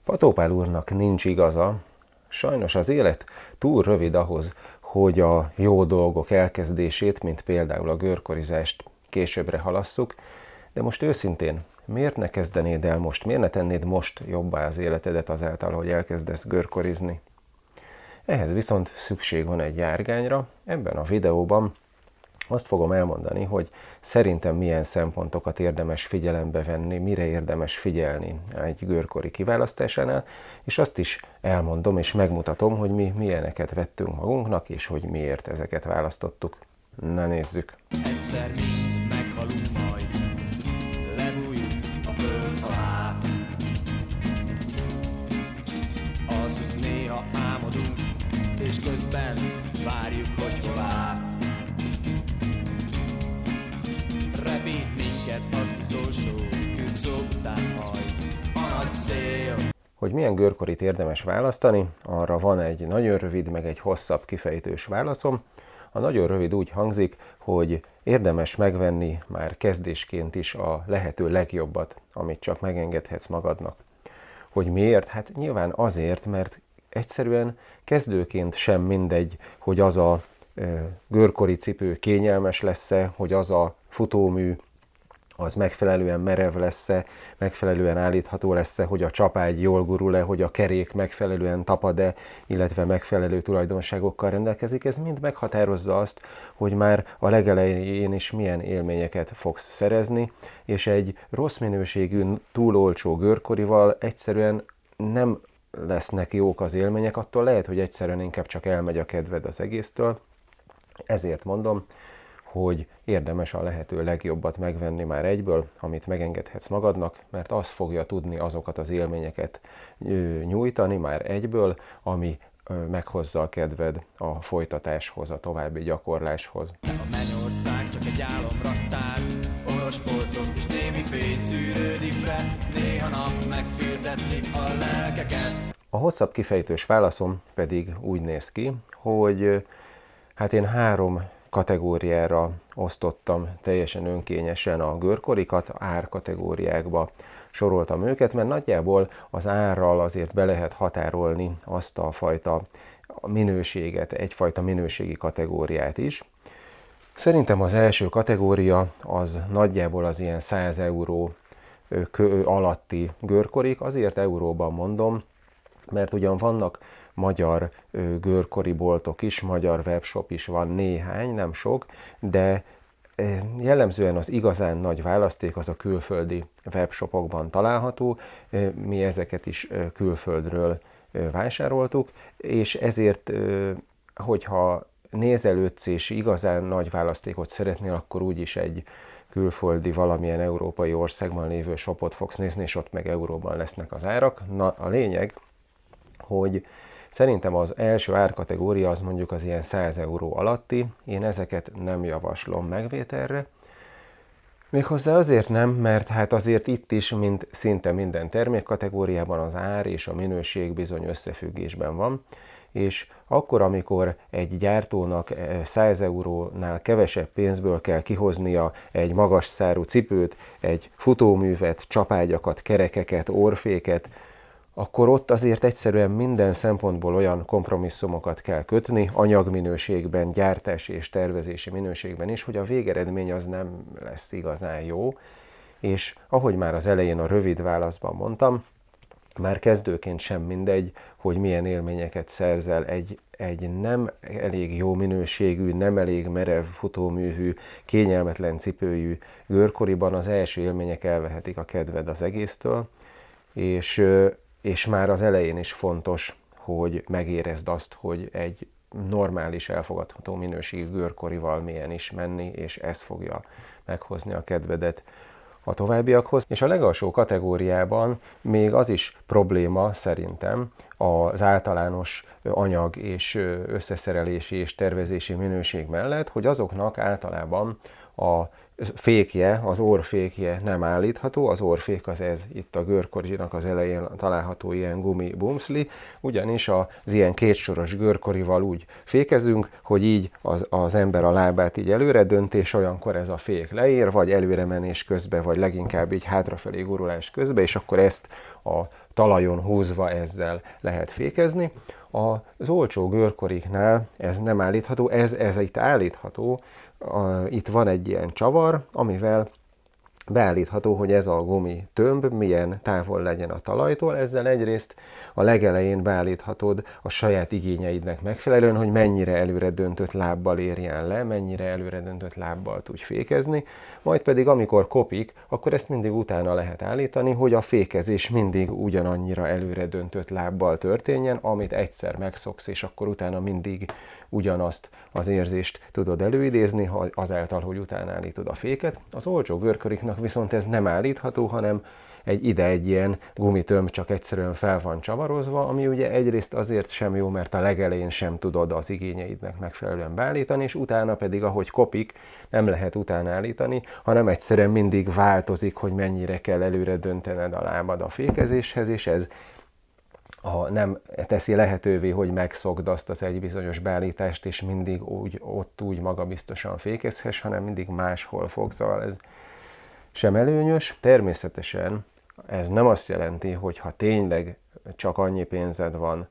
Pató Pál úrnak nincs igaza, sajnos az élet túl rövid ahhoz, hogy a jó dolgok elkezdését, mint például a görkorizást későbbre halasszuk, de most őszintén, miért ne kezdenéd el most, miért ne tennéd most jobbá az életedet azáltal, hogy elkezdesz görkorizni? Ehhez viszont szükség van egy járgányra. Ebben a videóban azt fogom elmondani, hogy szerintem milyen szempontokat érdemes figyelembe venni, mire érdemes figyelni egy görkori kiválasztásánál, és azt is elmondom és megmutatom, hogy mi milyeneket vettünk magunknak, és hogy miért ezeket választottuk. Na nézzük! Egyszer mind meghalunk majd, lebújunk a föld alá. Alszunk, néha álmodunk, és közben várjuk, hogy hová. Repít minket az utolsó kürtszó után majd a nagy szél. Hogy milyen görkorit érdemes választani, arra van egy nagyon rövid, meg egy hosszabb kifejtős válaszom. A nagyon rövid úgy hangzik, hogy érdemes megvenni már kezdésként is a lehető legjobbat, amit csak megengedhetsz magadnak. Hogy miért? Hát nyilván azért, mert egyszerűen kezdőként sem mindegy, hogy az a görkori cipő kényelmes lesz-e, hogy az a futómű az megfelelően merev lesz-e, megfelelően állítható lesz-e, hogy a csapágy jól gurul-e, hogy a kerék megfelelően tapad-e, illetve megfelelő tulajdonságokkal rendelkezik. Ez mind meghatározza azt, hogy már a legelején is milyen élményeket fogsz szerezni, és egy rossz minőségű, túl olcsó görkorival egyszerűen nem lesznek jók az élmények, attól lehet, hogy egyszerűen inkább csak elmegy a kedved az egésztől. Ezért mondom, hogy érdemes a lehető legjobbat megvenni már egyből, amit megengedhetsz magadnak, mert az fogja tudni azokat az élményeket nyújtani már egyből, ami meghozza a kedved a folytatáshoz, a további gyakorláshoz. A mennyország csak egy álomraktár, oros polcok és némi fény szűrődik be, néha nap megfürdetni a lelkeket. A hosszabb kifejtős válaszom pedig úgy néz ki, hogy hát én 3 kategóriára osztottam teljesen önkényesen a görkorikat, árkategóriákba soroltam őket, mert nagyjából az árral azért be lehet határolni azt a fajta minőséget, egyfajta minőségi kategóriát is. Szerintem az első kategória az nagyjából az ilyen 100 euró alatti görkorik, azért euróban mondom, mert ugyan vannak magyar görkori boltok is, magyar webshop is van néhány, nem sok, de jellemzően az igazán nagy választék az a külföldi webshopokban található, mi ezeket is külföldről vásároltuk, és ezért, hogyha nézelődsz és igazán nagy választékot szeretnél, akkor úgyis egy külföldi valamilyen európai országban lévő shopot fogsz nézni, és ott meg euróban lesznek az árak. Na, a lényeg, hogy szerintem az első árkategória az mondjuk az ilyen 100 euró alatti, én ezeket nem javaslom megvételre. Méghozzá azért nem, mert hát azért itt is, mint szinte minden termékkategóriában az ár és a minőség bizony összefüggésben van, és akkor, amikor egy gyártónak 100 eurónál kevesebb pénzből kell kihoznia egy magas szárú cipőt, egy futóművet, csapágyakat, kerekeket, orrféket, akkor ott azért egyszerűen minden szempontból olyan kompromisszumokat kell kötni, anyagminőségben, gyártási és tervezési minőségben is, hogy a végeredmény az nem lesz igazán jó, és ahogy már az elején a rövid válaszban mondtam, már kezdőként sem mindegy, hogy milyen élményeket szerzel egy nem elég jó minőségű, nem elég merev futóművű, kényelmetlen cipőjű görkoriban az első élmények elvehetik a kedved az egésztől, és már az elején is fontos, hogy megérezd azt, hogy egy normális, elfogadható minőségű görkorival milyen is menni, és ez fogja meghozni a kedvedet a továbbiakhoz. És a legalsó kategóriában még az is probléma szerintem az általános anyag és összeszerelési és tervezési minőség mellett, hogy azoknak általában a fékje, az orrfékje nem állítható, az orrfék az ez itt a görkorinak az elején található ilyen gumi bumszli, ugyanis az ilyen kétsoros görkorival úgy fékezünk, hogy így az ember a lábát így előre dönt, és olyankor ez a fék leér, vagy előre menés közben, vagy leginkább így hátrafelé gurulás közben, és akkor ezt a talajon húzva ezzel lehet fékezni. Az olcsó görkoriknál ez nem állítható, ez itt állítható, itt van egy ilyen csavar, amivel beállítható, hogy ez a gumi tömb milyen távol legyen a talajtól, ezzel egyrészt a legelején beállíthatod a saját igényeidnek megfelelően, hogy mennyire előre döntött lábbal érjen le, mennyire előre döntött lábbal tudj fékezni, majd pedig amikor kopik, akkor ezt mindig utána lehet állítani, hogy a fékezés mindig ugyanannyira előre döntött lábbal történjen, amit egyszer megszoksz, és akkor utána mindig ugyanazt az érzést tudod előidézni, azáltal, hogy utána állítod a féket. Az olcsó görkoriknak viszont ez nem állítható, hanem egy ilyen gumitömb csak egyszerűen fel van csavarozva, ami ugye egyrészt azért sem jó, mert a legelején sem tudod az igényeidnek megfelelően beállítani, és utána pedig, ahogy kopik, nem lehet utána állítani, hanem egyszerűen mindig változik, hogy mennyire kell előre döntened a lábad a fékezéshez, és ez nem teszi lehetővé, hogy megszokd azt az egy bizonyos beállítást, és mindig ott úgy magabiztosan fékezhess, hanem mindig máshol fog, szóval ez sem előnyös. Természetesen ez nem azt jelenti, hogy ha tényleg csak annyi pénzed van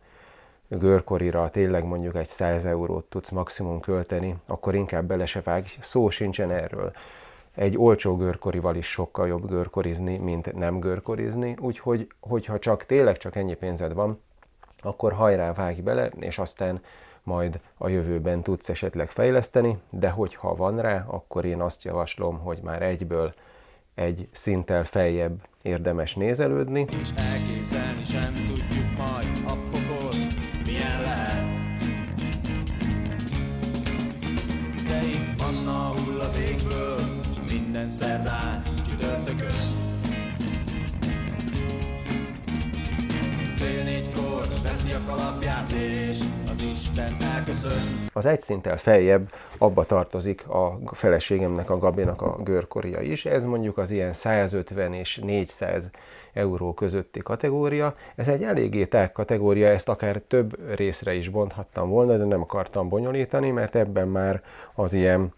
görkorira, tényleg mondjuk egy 100 eurót tudsz maximum költeni, akkor inkább bele se vágj, szó sincsen erről. Egy olcsó görkorival is sokkal jobb görkorizni, mint nem görkorizni, úgyhogy hogyha tényleg csak ennyi pénzed van, akkor hajrá vágj bele, és aztán majd a jövőben tudsz esetleg fejleszteni, de hogyha van rá, akkor én azt javaslom, hogy már egyből egy szinttel feljebb érdemes nézelődni. És elképzelni sem tudjuk majd a pokol milyen lehet. De itt manna hull az égből minden szerdán, csütörtökön. Fél négykor veszi a kalapját és az Isten elköszön. Az egy szinttel feljebb abba tartozik a feleségemnek, a Gabinak a görkoria is. Ez mondjuk az ilyen 150 és 400 euró közötti kategória. Ez egy eléggé tág kategória, ezt akár több részre is bonthattam volna, de nem akartam bonyolítani, mert ebben már az ilyen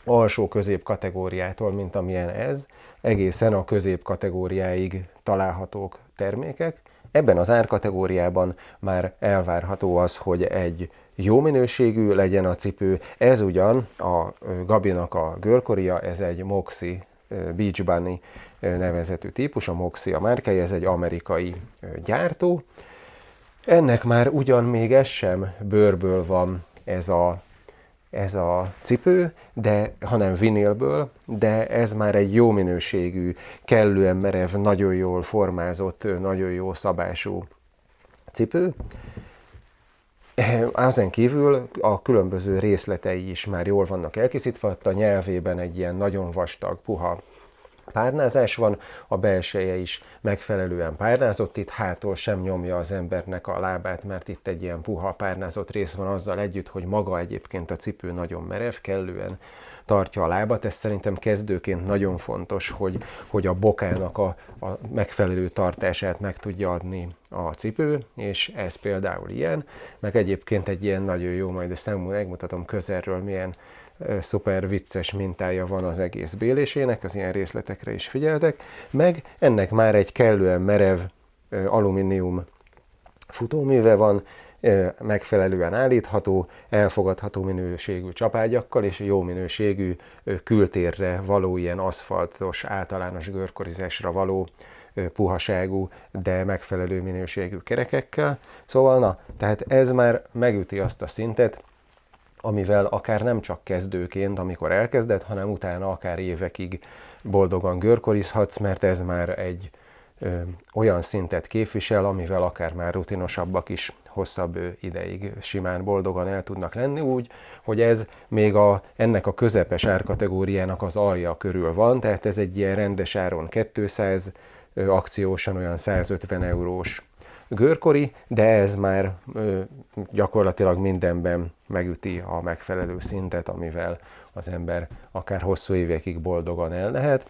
alsó közép kategóriától, mint amilyen ez, egészen a közép kategóriáig találhatók termékek. Ebben az árkategóriában már elvárható az, hogy egy jó minőségű legyen a cipő. Ez ugyan a Gabinak a görkoria, ez egy Moxi Beach Bunny nevezetű típus, a Moxi a márkája, ez egy amerikai gyártó. Ennek már ugyan még ez sem bőrből van ez a cipő, hanem vinilből, de ez már egy jó minőségű, kellően merev, nagyon jól formázott, nagyon jó szabású cipő. Ezen kívül a különböző részletei is már jól vannak elkészítve, a nyelvében egy ilyen nagyon vastag, puha párnázás van, a belseje is megfelelően párnázott, itt hátul sem nyomja az embernek a lábát, mert itt egy ilyen puha párnázott rész van azzal együtt, hogy maga egyébként a cipő nagyon merev, kellően tartja a lábat. Ez szerintem kezdőként nagyon fontos, hogy a bokának a megfelelő tartását meg tudja adni a cipő, és ez például ilyen, meg egyébként egy ilyen nagyon jó, majd ezt megmutatom közelről, milyen szuper vicces mintája van az egész bélésének, az ilyen részletekre is figyeltek, meg ennek már egy kellően merev alumínium futóműve van, megfelelően állítható, elfogadható minőségű csapágyakkal és jó minőségű kültérre való ilyen aszfaltos, általános görkorizásra való puhaságú, de megfelelő minőségű kerekekkel. Szóval tehát ez már megüti azt a szintet, amivel akár nem csak kezdőként, amikor elkezded, hanem utána akár évekig boldogan görkorizhatsz, mert ez már egy olyan szintet képvisel, amivel akár már rutinosabbak is hosszabb ideig simán boldogan el tudnak lenni, úgy, hogy ez még ennek a közepes árkategóriának az alja körül van, tehát ez egy ilyen rendes áron 200, akciósan olyan 150 eurós görkori, de ez már gyakorlatilag mindenben megüti a megfelelő szintet, amivel az ember akár hosszú évekig boldogan el lehet.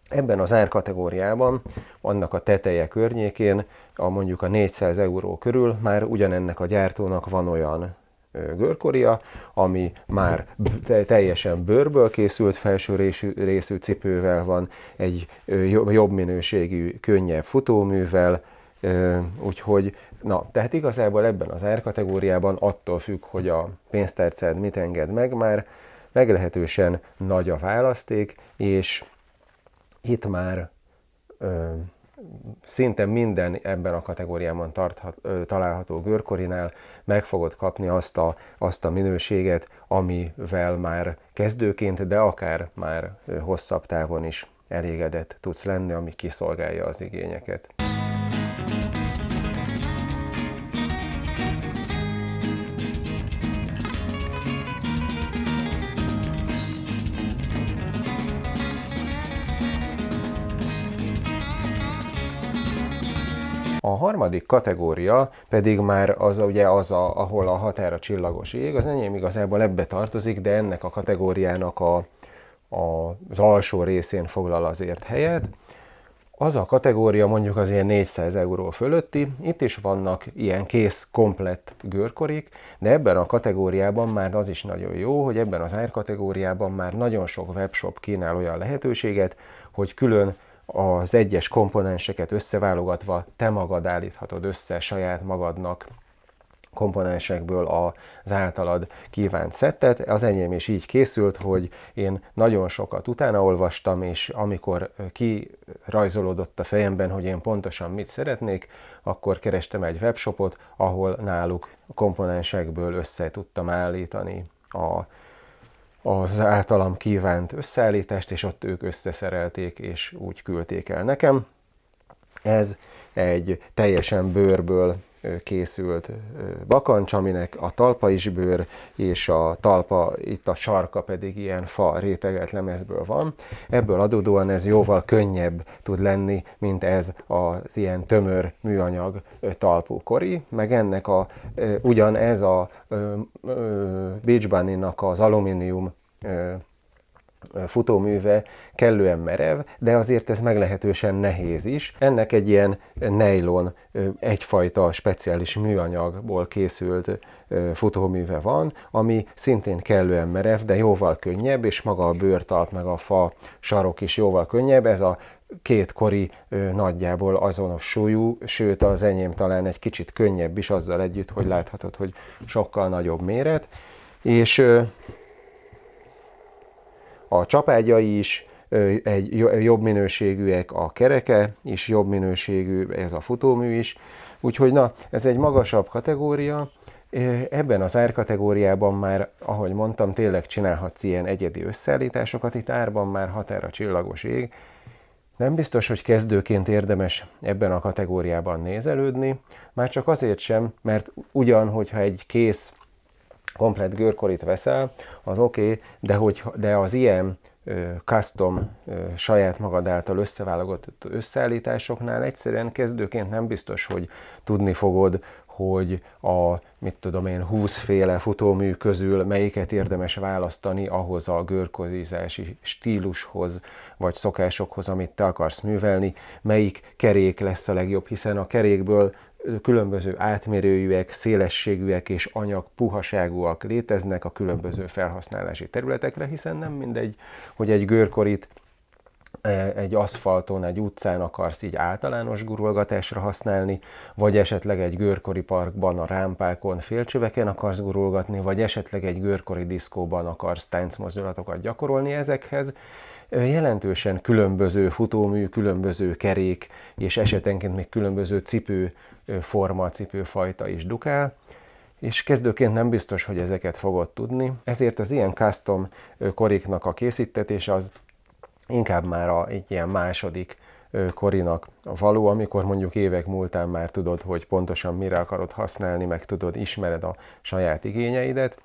Ebben az árkategóriában, annak a teteje környékén, mondjuk a 400 euró körül már ugyanennek a gyártónak van olyan görkoria, ami már teljesen bőrből készült, felső részű cipővel van, egy jobb minőségű, könnyebb futóművel, úgyhogy, tehát igazából ebben az árkategóriában attól függ, hogy a pénztárcád mit enged meg, már meglehetősen nagy a választék, és itt már szinte minden ebben a kategóriában található görkorinál meg fogod kapni azt a minőséget, amivel már kezdőként, de akár már hosszabb távon is elégedett tudsz lenni, ami kiszolgálja az igényeket. A harmadik kategória pedig már ahol a határa csillagos ég, az enyém igazából ebbe tartozik, de ennek a kategóriának az alsó részén foglal azért helyet. Az a kategória mondjuk az ilyen 400 euró fölötti, itt is vannak ilyen kész, komplett görkorik, de ebben a kategóriában már az is nagyon jó, hogy ebben az árkategóriában már nagyon sok webshop kínál olyan lehetőséget, hogy külön az egyes komponenseket összeválogatva te magad állíthatod össze saját magadnak komponensekből az általad kívánt szettet. Az enyém is így készült, hogy én nagyon sokat utána olvastam, és amikor kirajzolódott a fejemben, hogy én pontosan mit szeretnék, akkor kerestem egy webshopot, ahol náluk komponensekből össze tudtam állítani az általam kívánt összeállítást, és ott ők összeszerelték, és úgy küldték el nekem. Ez egy teljesen bőrből készült bakancs, aminek a talpa is bőr, és a talpa, itt a sarka pedig ilyen fa rétegelt lemezből van. Ebből adódóan ez jóval könnyebb tud lenni, mint ez az ilyen tömör műanyag talpú kori, meg ennek ugyanez a Beach Bunny-nak az alumínium futóműve kellően merev, de azért ez meglehetősen nehéz is. Ennek egy ilyen nylon, egyfajta speciális műanyagból készült futóműve van, ami szintén kellően merev, de jóval könnyebb, és maga a bőrtalp meg a fa sarok is jóval könnyebb. Ez a két kori nagyjából azonos súlyú, sőt az enyém talán egy kicsit könnyebb is azzal együtt, hogy láthatod, hogy sokkal nagyobb méret, és a csapágyai is egy jobb minőségűek, a kereke is jobb minőségű, ez a futómű is. Úgyhogy ez egy magasabb kategória. Ebben az árkategóriában már, ahogy mondtam, tényleg csinálhatsz ilyen egyedi összeállításokat, itt árban már határa csillagos ég. Nem biztos, hogy kezdőként érdemes ebben a kategóriában nézelődni, már csak azért sem, mert hogyha egy kész komplett görkorit veszel, az oké, de az ilyen custom, saját magad által összeválogatott összeállításoknál egyszerűen kezdőként nem biztos, hogy tudni fogod, hogy 20 féle futómű közül melyiket érdemes választani ahhoz a görkorizási stílushoz, vagy szokásokhoz, amit te akarsz művelni, melyik kerék lesz a legjobb, hiszen a kerékből különböző átmérőjűek, szélességűek és anyag puhaságúak léteznek a különböző felhasználási területekre, hiszen nem mindegy, hogy egy görkorit egy aszfalton, egy utcán akarsz így általános gurulgatásra használni, vagy esetleg egy görkori parkban a rámpákon, félcsöveken akarsz gurulgatni, vagy esetleg egy görkori diszkóban akarsz táncmozdulatokat gyakorolni. Ezekhez jelentősen különböző futómű, különböző kerék, és esetenként még különböző cipőforma, cipőfajta is dukál, és kezdőként nem biztos, hogy ezeket fogod tudni. Ezért az ilyen custom koriknak a készítetés az inkább már egy ilyen második korinak való, amikor mondjuk évek múltán már tudod, hogy pontosan mire akarod használni, meg ismered a saját igényeidet.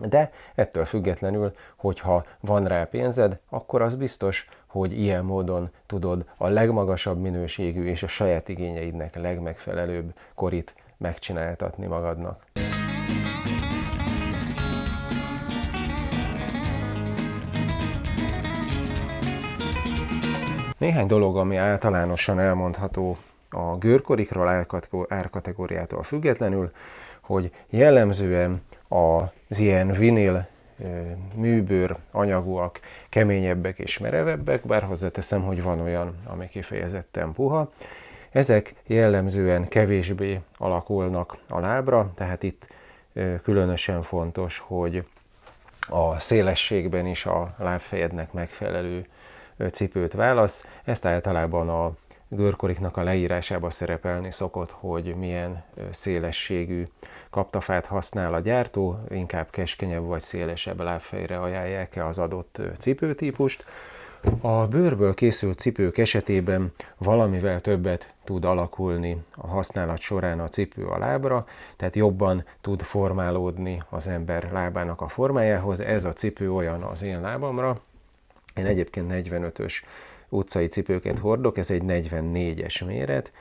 De ettől függetlenül, hogyha van rá pénzed, akkor az biztos, hogy ilyen módon tudod a legmagasabb minőségű és a saját igényeidnek legmegfelelőbb korit megcsináltatni magadnak. Néhány dolog, ami általánosan elmondható a görkorikról árkategóriától függetlenül, hogy jellemzően az ilyen vinil műbőr anyagúak keményebbek és merevebbek, bár hozzáteszem, hogy van olyan, ami kifejezetten puha. Ezek jellemzően kevésbé alakulnak a lábra, tehát itt különösen fontos, hogy a szélességben is a lábfejednek megfelelő cipőt válasz. Ezt általában a görkoriknak a leírásában szerepelni szokott, hogy milyen szélességű kaptafát használ a gyártó, inkább keskenyebb vagy szélesebb lábfejre ajánlják az adott cipőtípust. A bőrből készült cipők esetében valamivel többet tud alakulni a használat során a cipő a lábra, tehát jobban tud formálódni az ember lábának a formájához. Ez a cipő olyan az én lábamra. Én egyébként 45-ös utcai cipőket hordok, ez egy 44-es méret.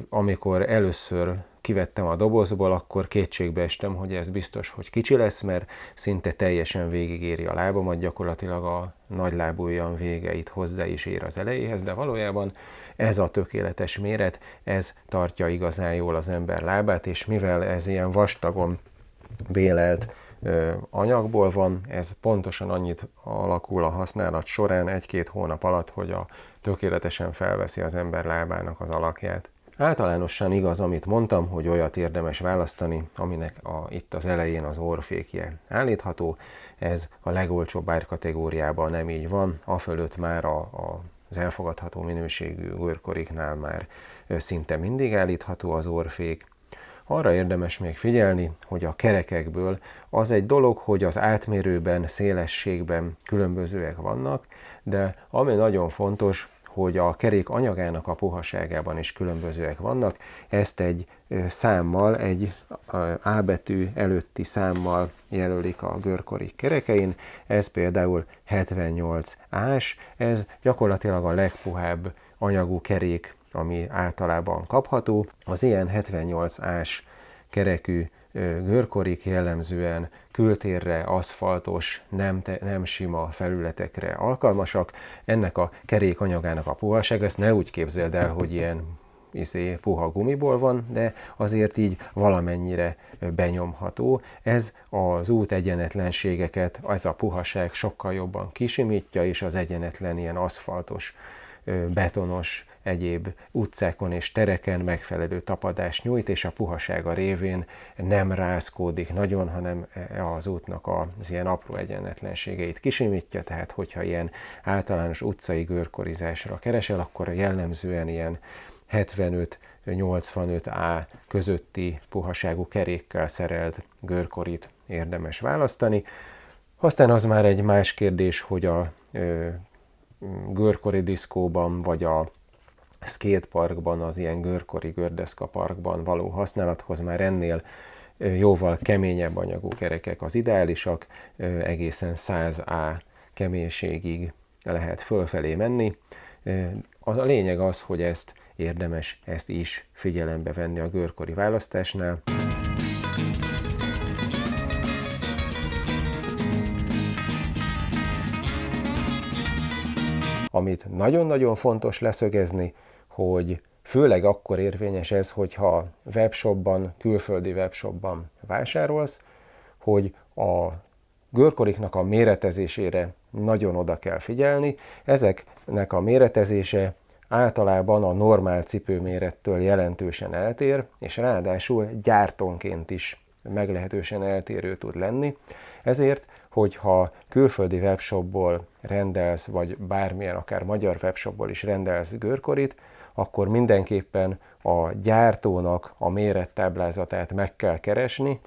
Amikor először kivettem a dobozból, akkor kétségbe estem, hogy ez biztos, hogy kicsi lesz, mert szinte teljesen végigéri a lábamat, gyakorlatilag a nagylábujjam végeit hozzá is ér az elejéhez, de valójában ez a tökéletes méret, ez tartja igazán jól az ember lábát, és mivel ez ilyen vastagon bélelt anyagból van, ez pontosan annyit alakul a használat során 1-2 hónap alatt, hogy tökéletesen felveszi az ember lábának az alakját. Általánosan igaz, amit mondtam, hogy olyat érdemes választani, aminek itt az elején az orrfékje állítható. Ez a legolcsóbb árkategóriában nem így van, afölött már az elfogadható minőségű görkoriknál már szinte mindig állítható az orrfék. Arra érdemes még figyelni, hogy a kerekekből az egy dolog, hogy az átmérőben, szélességben különbözőek vannak, de ami nagyon fontos, hogy a kerék anyagának a puhaságában is különbözőek vannak. Ezt egy számmal, egy A betű előtti számmal jelölik a görkorik kerekein. Ez például 78 ás, ez gyakorlatilag a legpuhább anyagú kerék, ami általában kapható. Az ilyen 78 ás kerekű görkorik jellemzően kültérre, aszfaltos, nem sima felületekre alkalmasak. Ennek a kerék anyagának a puhaság, ezt ne úgy képzeld el, hogy ilyen puha gumiból van, de azért így valamennyire benyomható. Ez az út egyenetlenségeket, ez a puhaság sokkal jobban kisimítja, és az egyenetlen ilyen aszfaltos, betonos, egyéb utcákon és tereken megfelelő tapadást nyújt, és a puhasága révén nem rázkódik nagyon, hanem az útnak az ilyen apró egyenletlenségeit kisimítja, tehát hogyha ilyen általános utcai görkorizásra keresel, akkor jellemzően ilyen 75-85 A közötti puhaságú kerékkel szerelt görkorit érdemes választani. Aztán az már egy más kérdés, hogy a görkori diszkóban, vagy a skateparkban, az ilyen görkori gördeszka parkban való használathoz már ennél jóval keményebb anyagú kerekek az ideálisak, egészen 100 A keménységig lehet fölfelé menni. A lényeg az, hogy ezt érdemes ezt is figyelembe venni a görkori választásnál. Amit nagyon-nagyon fontos leszögezni, hogy főleg akkor érvényes ez, hogyha webshopban, külföldi webshopban vásárolsz, hogy a görkoriknak a méretezésére nagyon oda kell figyelni. Ezeknek a méretezése általában a normál cipőmérettől jelentősen eltér, és ráadásul gyártónként is meglehetősen eltérő tud lenni. Ezért, hogyha külföldi webshopból rendelsz, vagy bármilyen, akár magyar webshopból is rendelsz görkorit, akkor mindenképpen a gyártónak a mérettáblázatát meg kell keresni,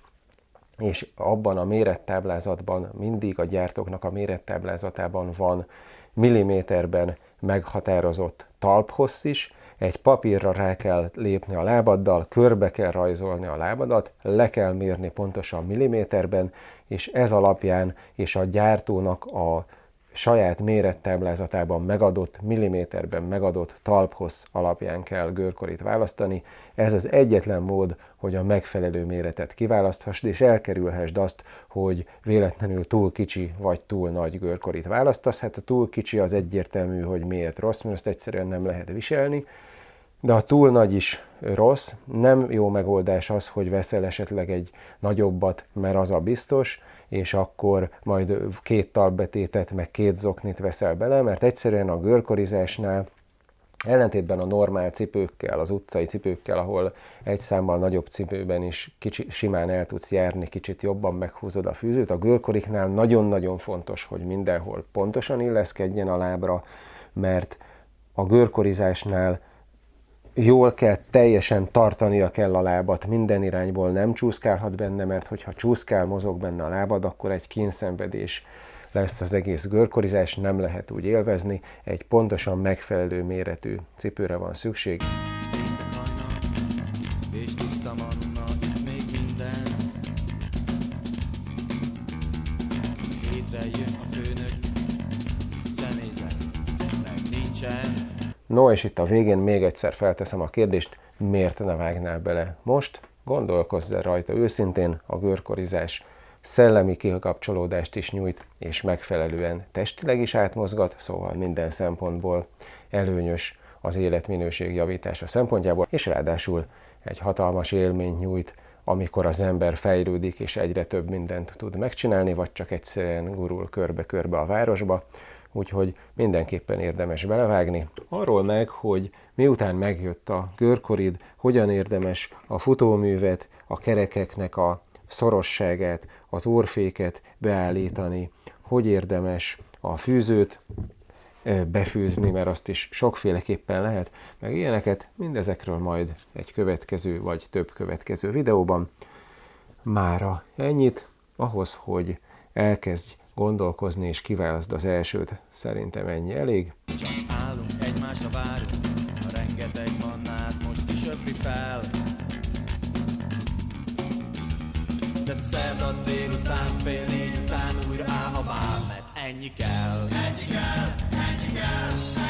és abban a mérettáblázatban mindig a gyártóknak a mérettáblázatában van milliméterben meghatározott talphossz is, egy papírra rá kell lépni a lábaddal, körbe kell rajzolni a lábadat, le kell mérni pontosan milliméterben, és ez alapján és a gyártónak a saját mérettáblázatában megadott, milliméterben megadott talphossz alapján kell görkorit választani. Ez az egyetlen mód, hogy a megfelelő méretet kiválaszthassd, és elkerülhessd azt, hogy véletlenül túl kicsi vagy túl nagy görkorit választasz. Hát a túl kicsi az egyértelmű, hogy miért rossz, mert azt egyszerűen nem lehet viselni. De a túl nagy is rossz, nem jó megoldás az, hogy veszel esetleg egy nagyobbat, mert az a biztos, és akkor majd 2 talpbetétet, meg 2 zoknit veszel bele, mert egyszerűen a görkorizásnál, ellentétben a normál cipőkkel, az utcai cipőkkel, ahol egy számmal nagyobb cipőben is simán el tudsz járni, kicsit jobban meghúzod a fűzőt, a görkoriknál nagyon-nagyon fontos, hogy mindenhol pontosan illeszkedjen a lábra, mert a görkorizásnál jól kell, teljesen tartania kell a lábat, minden irányból nem csúszkálhat benne, mert hogyha csúszkál, mozog benne a lábad, akkor egy kínszenvedés lesz az egész görkorizás, nem lehet úgy élvezni, egy pontosan megfelelő méretű cipőre van szükség. És tiszta manna, még minden. Hétre jön a főnök, személyzet, meg nincsen. No, és itt a végén még egyszer felteszem a kérdést, miért ne vágnál bele most? Gondolkozz el rajta őszintén, a görkorizás szellemi kikapcsolódást is nyújt, és megfelelően testileg is átmozgat, szóval minden szempontból előnyös az életminőség javítása szempontjából, és ráadásul egy hatalmas élményt nyújt, amikor az ember fejlődik, és egyre több mindent tud megcsinálni, vagy csak egyszerűen gurul körbe-körbe a városba. Úgyhogy mindenképpen érdemes belevágni. Arról meg, hogy miután megjött a görkorid, hogyan érdemes a futóművet, a kerekeknek a szorosságát, az orrféket beállítani, hogy érdemes a fűzőt befűzni, mert azt is sokféleképpen lehet, meg ilyeneket, mindezekről majd egy következő vagy több következő videóban. Mára ennyit, ahhoz, hogy elkezdj gondolkozni és kiválaszd az elsőt, szerintem ennyi elég. Csak állunk, egymásra várunk, a rengeteg mannát most is öpli fel. De szerda délután, fél 4 után újra áll a vár, mert ennyi kell. Ennyi kell, ennyi kell,